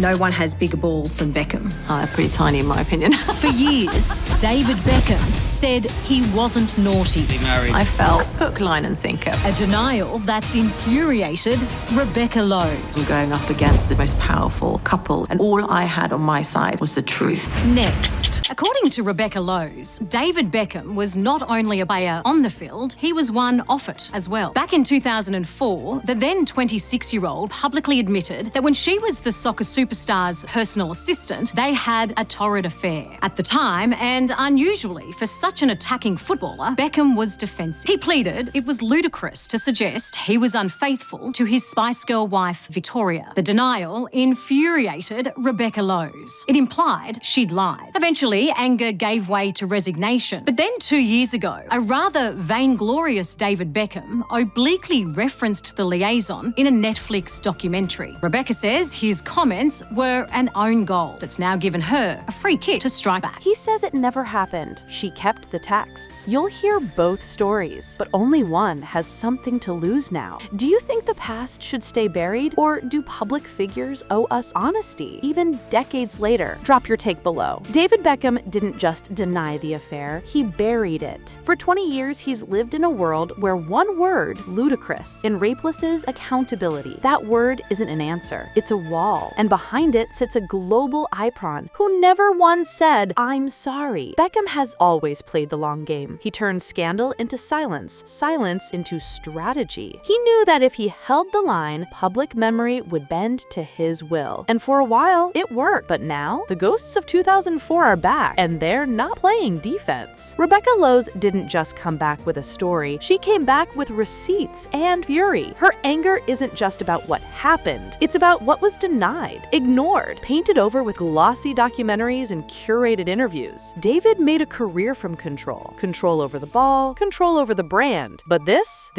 No one has bigger balls than Beckham. Oh, they're pretty tiny in my opinion. For years, David Beckham said he wasn't naughty. I felt hook, line and sinker. A denial that's infuriated Rebecca Lowe's. I'm going up against the most powerful couple, and all I had on my side was the truth. Next. According to Rebecca Lowe's, David Beckham was not only a player on the field, he was one off it as well. Back in 2004, the then 26-year-old publicly admitted that when she was the soccer superstar's personal assistant, they had a torrid affair. At the time, and unusually for such an attacking footballer, Beckham was defensive. He pleaded it was ludicrous to suggest he was unfaithful to his Spice Girl wife, Victoria. The denial infuriated Rebecca Lowe's. It implied she'd lied. Eventually, anger gave way to resignation. But then 2 years ago, a rather vainglorious David Beckham obliquely referenced the liaison in a Netflix documentary. Rebecca says his comments were an own goal that's now given her a free kick to strike back. He says it never happened. She kept the texts. You'll hear both stories, but only one has something to lose now. Do you think the past should stay buried, or do public figures owe us honesty, even decades later? Drop your take below. David Beckham didn't just deny the affair, he buried it. For 20 years, he's lived in a world where one word, ludicrous, enraplaces accountability. That word isn't an answer, it's a wall, and behind it sits a global icon who never once said, "I'm sorry." Beckham has always played the long game. He turned scandal into silence, silence into strategy. He knew that if he held the line, public memory would bend to his will. And for a while, it worked. But now, the ghosts of 2004 are back, and they're not playing defense. Rebecca Lowe's didn't just come back with a story, she came back with receipts and fury. Her anger isn't just about what happened, it's about what was denied, ignored, painted over with glossy documentaries and curated interviews. David made a career from control. Control over the ball, control over the brand. But this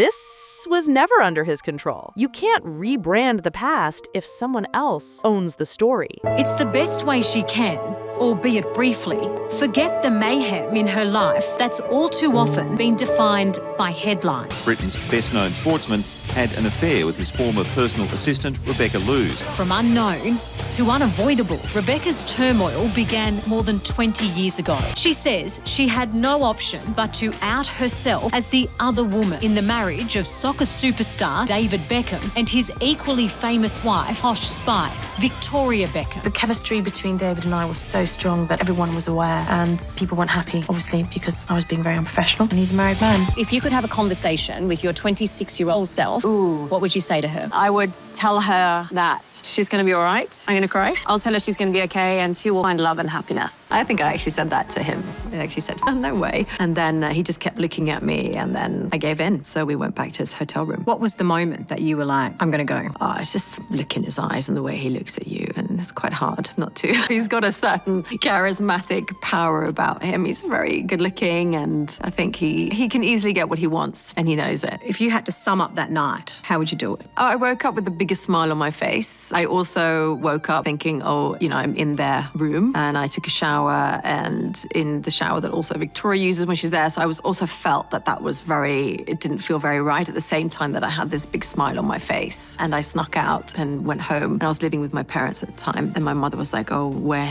was never under his control. You can't rebrand the past if someone else owns the story. It's the best way she can, albeit briefly, forget the mayhem in her life that's all too often been defined by headlines. Britain's best-known sportsman had an affair with his former personal assistant, Rebecca Lowe's. From unknown to unavoidable, Rebecca's turmoil began more than 20 years ago. She says she had no option but to out herself as the other woman in the marriage of soccer superstar David Beckham and his equally famous wife, Posh Spice, Victoria Beckham. The chemistry between David and I was so strong that everyone was aware, and people weren't happy, obviously, because I was being very unprofessional, and he's a married man. If you could have a conversation with your 26-year-old self, what would you say to her? I would tell her that she's going to be all right. I'm going to cry. I'll tell her she's going to be okay and she will find love and happiness. I think I actually said that to him. I actually said, oh, no way. And then he just kept looking at me, and then I gave in. So we went back to his hotel room. What was the moment that you were like, I'm going to go? Oh, it's just look in his eyes and the way he looks at you, and it's quite hard not to. He's got a certain charismatic power about him. He's very good looking, and I think he can easily get what he wants, and he knows it. If you had to sum up that night, how would you do it? I woke up with the biggest smile on my face. I also woke up thinking, oh, I'm in their room, and I took a shower, and in the shower that also Victoria uses when she's there. So I was also felt that it didn't feel very right at the same time that I had this big smile on my face. And I snuck out and went home, and I was living with my parents at the time. And my mother was like, oh, where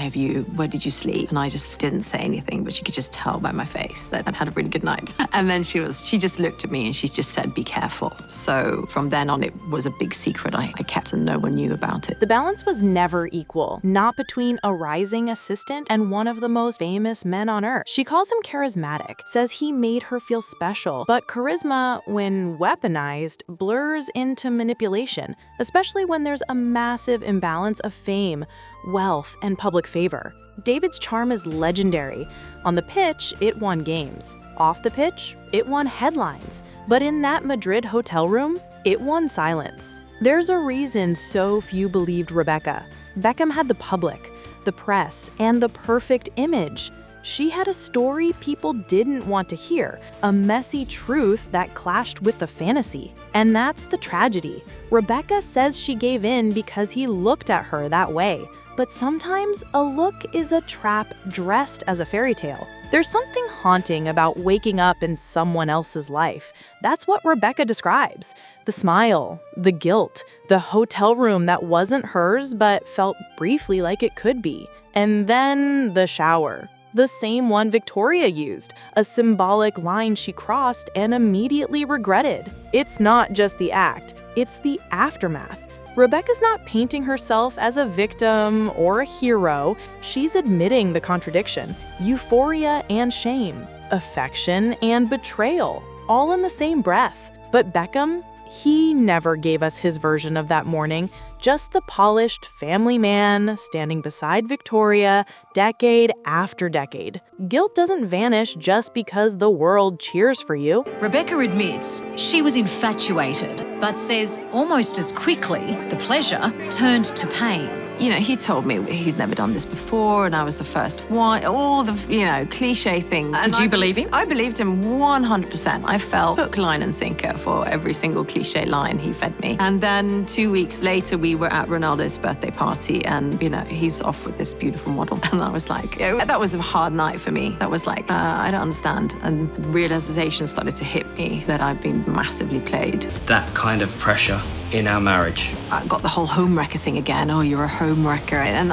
did you sleep? And I just didn't say anything, but she could just tell by my face that I'd had a really good night. And then she just looked at me and she just said, be careful. So from then on, it was a big secret I kept and no one knew about it. The balance was never equal, not between a rising assistant and one of the most famous men on earth. She calls him charismatic, says he made her feel special, but charisma, when weaponized, blurs into manipulation, especially when there's a massive imbalance of fame, wealth, and public favor. David's charm is legendary. On the pitch, it won games. Off the pitch, it won headlines. But in that Madrid hotel room, it won silence. There's a reason so few believed Rebecca. Beckham had the public, the press, and the perfect image. She had a story people didn't want to hear, a messy truth that clashed with the fantasy. And that's the tragedy. Rebecca says she gave in because he looked at her that way. But sometimes a look is a trap dressed as a fairy tale. There's something haunting about waking up in someone else's life. That's what Rebecca describes. The smile, the guilt, the hotel room that wasn't hers but felt briefly like it could be. And then the shower. The same one Victoria used, a symbolic line she crossed and immediately regretted. It's not just the act, it's the aftermath. Rebecca's not painting herself as a victim or a hero. She's admitting the contradiction, euphoria and shame, affection and betrayal, all in the same breath. But Beckham, he never gave us his version of that morning, just the polished family man standing beside Victoria decade after decade. Guilt doesn't vanish just because the world cheers for you. Rebecca admits she was infatuated, but says almost as quickly the pleasure turned to pain. You know, he told me he'd never done this before and I was the first one, all the, cliche things. Did you believe him? I believed him 100%. I fell hook, line and sinker for every single cliche line he fed me. And then 2 weeks later, we were at Ronaldo's birthday party and, he's off with this beautiful model. And I was like, that was a hard night for me. That was like, I don't understand. And realization started to hit me that I've been massively played. That kind of pressure in our marriage. I got the whole homewrecker thing again. Oh, you're a homewrecker. And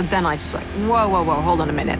then I just went, whoa, hold on a minute.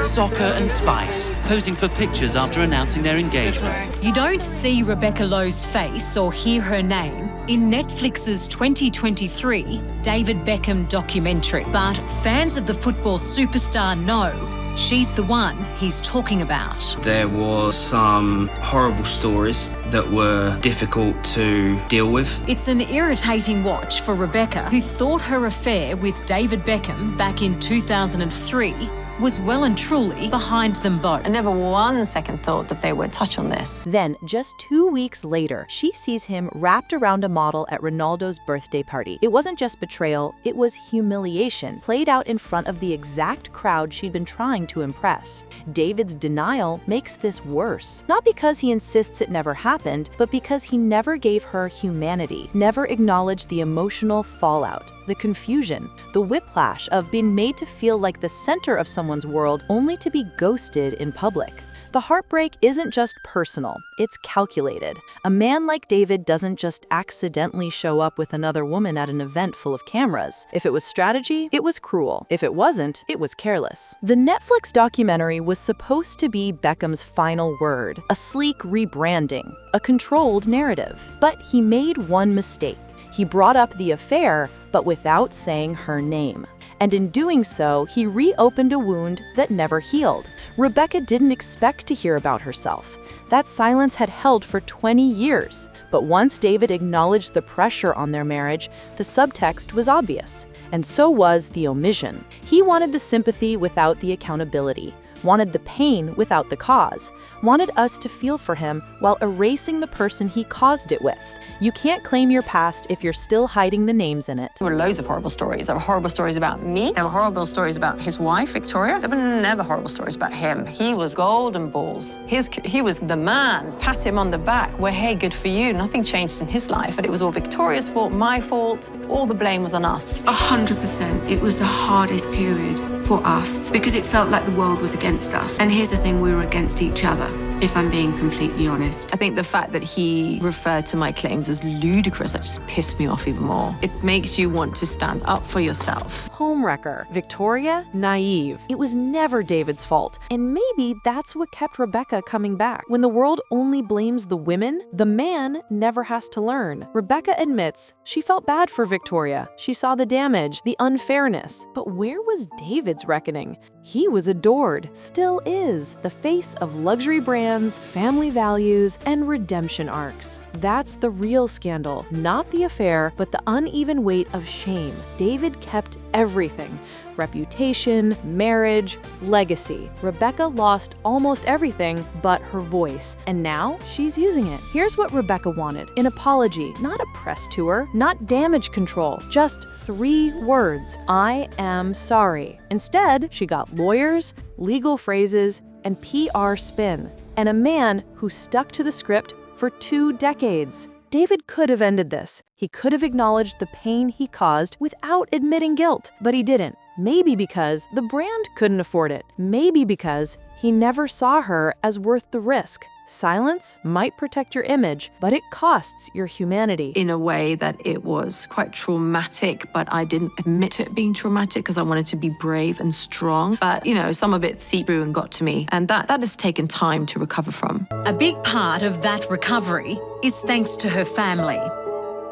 Soccer and spice, posing for pictures after announcing their engagement. You don't see Rebecca Lowe's face or hear her name in Netflix's 2023 David Beckham documentary, but fans of the football superstar know she's the one he's talking about. There was some horrible stories that were difficult to deal with. It's an irritating watch for Rebecca, who thought her affair with David Beckham back in 2003 was well and truly behind them both. I never one second thought that they would touch on this. Then, just 2 weeks later, she sees him wrapped around a model at Ronaldo's birthday party. It wasn't just betrayal, it was humiliation, played out in front of the exact crowd she'd been trying to impress. David's denial makes this worse. Not because he insists it never happened, but because he never gave her humanity, never acknowledged the emotional fallout, the confusion, the whiplash of being made to feel like the center of someone's world only to be ghosted in public. The heartbreak isn't just personal, it's calculated. A man like David doesn't just accidentally show up with another woman at an event full of cameras. If it was strategy, it was cruel. If it wasn't, it was careless. The Netflix documentary was supposed to be Beckham's final word, a sleek rebranding, a controlled narrative. But he made one mistake. He brought up the affair, but without saying her name. And in doing so, he reopened a wound that never healed. Rebecca didn't expect to hear about herself. That silence had held for 20 years. But once David acknowledged the pressure on their marriage, the subtext was obvious. And so was the omission. He wanted the sympathy without the accountability, wanted the pain without the cause, wanted us to feel for him while erasing the person he caused it with. You can't claim your past if you're still hiding the names in it. There were loads of horrible stories. There were horrible stories about me. There were horrible stories about his wife, Victoria. There were never horrible stories about him. He was golden balls. He was the man. Pat him on the back. Well, hey, good for you. Nothing changed in his life. But it was all Victoria's fault, my fault. All the blame was on us. 100%. It was the hardest period for us because it felt like the world was against us. And here's the thing, we were against each other, if I'm being completely honest. I think the fact that he referred to my claims as ludicrous, that just pissed me off even more. It makes you want to stand up for yourself. Homewrecker. Victoria, naive. It was never David's fault. And maybe that's what kept Rebecca coming back. When the world only blames the women, the man never has to learn. Rebecca admits she felt bad for Victoria. She saw the damage, the unfairness. But where was David's reckoning? He was adored, still is, the face of luxury brands, family values, and redemption arcs. That's the real scandal, not the affair, but the uneven weight of shame. David kept everything. Reputation, marriage, legacy. Rebecca lost almost everything but her voice, and now she's using it. Here's what Rebecca wanted: an apology, not a press tour, not damage control, just 3 words: I am sorry. Instead, she got lawyers, legal phrases, and PR spin, and a man who stuck to the script for 2 decades. David could have ended this. He could have acknowledged the pain he caused without admitting guilt, but he didn't. Maybe because the brand couldn't afford it. Maybe because he never saw her as worth the risk. Silence might protect your image, but it costs your humanity. In a way that it was quite traumatic, but I didn't admit to it being traumatic because I wanted to be brave and strong. But, some of it seeped through and got to me. And that has taken time to recover from. A big part of that recovery is thanks to her family.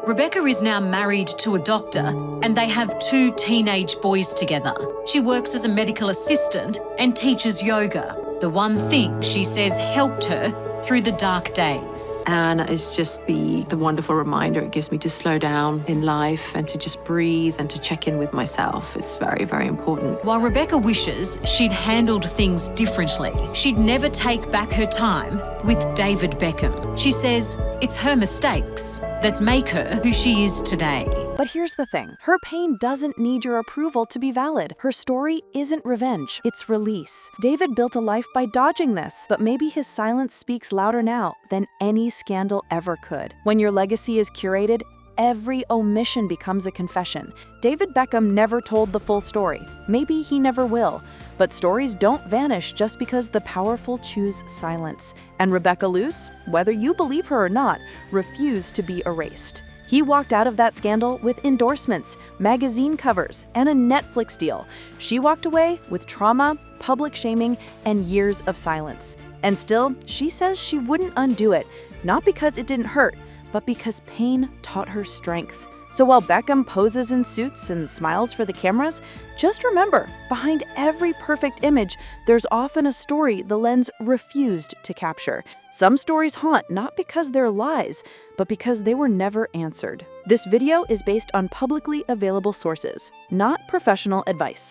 Rebecca is now married to a doctor and they have 2 teenage boys together. She works as a medical assistant and teaches yoga. The one thing she says helped her through the dark days. And it's just the wonderful reminder it gives me to slow down in life and to just breathe and to check in with myself. It's very, very important. While Rebecca wishes she'd handled things differently, she'd never take back her time with David Beckham. She says it's her mistakes that make her who she is today. But here's the thing. Her pain doesn't need your approval to be valid. Her story isn't revenge, it's release. David built a life by dodging this, but maybe his silence speaks louder now than any scandal ever could. When your legacy is curated, every omission becomes a confession. David Beckham never told the full story. Maybe he never will. But stories don't vanish just because the powerful choose silence. And Rebecca Luce, whether you believe her or not, refused to be erased. He walked out of that scandal with endorsements, magazine covers, and a Netflix deal. She walked away with trauma, public shaming, and years of silence. And still, she says she wouldn't undo it, not because it didn't hurt, but because pain taught her strength. So while Beckham poses in suits and smiles for the cameras, just remember, behind every perfect image, there's often a story the lens refused to capture. Some stories haunt not because they're lies, but because they were never answered. This video is based on publicly available sources, not professional advice.